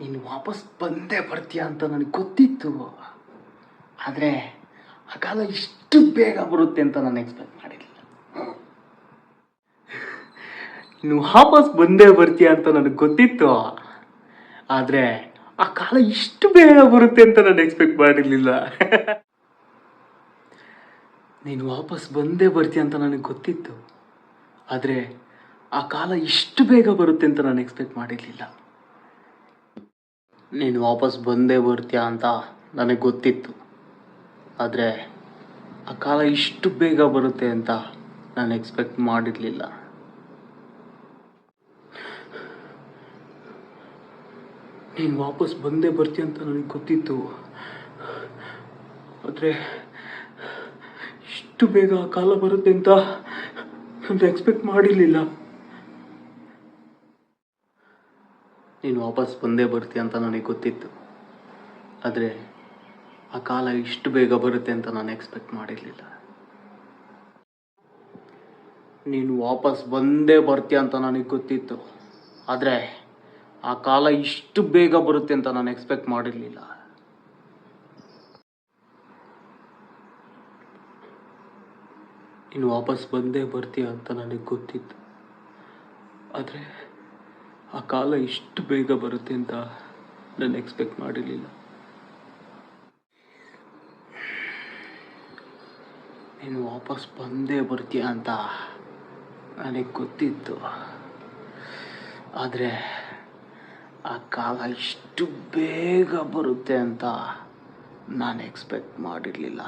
ನೀನು ವಾಪಸ್ ಬಂದೇ ಬರ್ತೀಯ ಅಂತ ನನಗೆ ಗೊತ್ತಿತ್ತು. ಆದರೆ ಆ ಕಾಲ ಇಷ್ಟು ಬೇಗ ಬರುತ್ತೆ ಅಂತ ನಾನು ಎಕ್ಸ್ಪೆಕ್ಟ್ ಮಾಡಿರಲಿಲ್ಲ. ನೀನು ವಾಪಸ್ ಬಂದೇ ಬರ್ತೀಯ ಅಂತ ನನಗೆ ಗೊತ್ತಿತ್ತು. ಆದರೆ ಆ ಕಾಲ ಇಷ್ಟು ಬೇಗ ಬರುತ್ತೆ ಅಂತ ನಾನು ಎಕ್ಸ್ಪೆಕ್ಟ್ ಮಾಡಿರಲಿಲ್ಲ. ನೀನು ವಾಪಸ್ ಬಂದೇ ಬರ್ತೀಯ ಅಂತ ನನಗೆ ಗೊತ್ತಿತ್ತು. ಆದರೆ ಆ ಕಾಲ ಇಷ್ಟು ಬೇಗ ಬರುತ್ತೆ ಅಂತ ನಾನು ಎಕ್ಸ್ಪೆಕ್ಟ್ ಮಾಡಿರಲಿಲ್ಲ. ನೀನು ವಾಪಸ್ ಬಂದೇ ಬರ್ತೀಯ ಅಂತ ನನಗೆ ಗೊತ್ತಿತ್ತು. ಆದರೆ ಆ ಕಾಲ ಇಷ್ಟು ಬೇಗ ಬರುತ್ತೆ ಅಂತ ನಾನು ಎಕ್ಸ್ಪೆಕ್ಟ್ ಮಾಡಿರಲಿಲ್ಲ. ನೀನು ವಾಪಸ್ ಬಂದೇ ಬರ್ತೀಯ ಅಂತ ನನಗೆ ಗೊತ್ತಿತ್ತು. ಆದರೆ ಇಷ್ಟು ಬೇಗ ಆ ಕಾಲ ಬರುತ್ತೆ ಅಂತ ನಾನು ಎಕ್ಸ್ಪೆಕ್ಟ್ ಮಾಡಿರಲಿಲ್ಲ. ನೀನು ವಾಪಸ್ ಬಂದೇ ಬರ್ತೀಯ ಅಂತ ನನಗೆ ಗೊತ್ತಿತ್ತು. ಆದರೆ ಆ ಕಾಲ ಇಷ್ಟು ಬೇಗ ಬರುತ್ತೆ ಅಂತ ನಾನು ಎಕ್ಸ್ಪೆಕ್ಟ್ ಮಾಡಿರಲಿಲ್ಲ. ನೀನು ವಾಪಸ್ ಬಂದೇ ಬರ್ತೀಯ ಅಂತ ನನಗೆ ಗೊತ್ತಿತ್ತು. ಆದರೆ ಆ ಕಾಲ ಇಷ್ಟು ಬೇಗ ಬರುತ್ತೆ ಅಂತ ನಾನು ಎಕ್ಸ್ಪೆಕ್ಟ್ ಮಾಡಿರಲಿಲ್ಲ. ನೀನು ವಾಪಸ್ ಬಂದೇ ಬರ್ತೀಯ ಅಂತ ನನಗೆ ಗೊತ್ತಿತ್ತು. ಆದರೆ ಆ ಕಾಲ ಇಷ್ಟು ಬೇಗ ಬರುತ್ತೆ ಅಂತ ನಾನು ಎಕ್ಸ್ಪೆಕ್ಟ್ ಮಾಡಿರಲಿಲ್ಲ. ನೀನು ವಾಪಸ್ ಬಂದೇ ಬರ್ತೀಯ ಅಂತ ನನಗೆ ಗೊತ್ತಿತ್ತು. ಆದರೆ ಆ ಕಾಲ ಇಷ್ಟು ಬೇಗ ಬರುತ್ತೆ ಅಂತ ನಾನು ಎಕ್ಸ್ಪೆಕ್ಟ್ ಮಾಡಿರಲಿಲ್ಲ.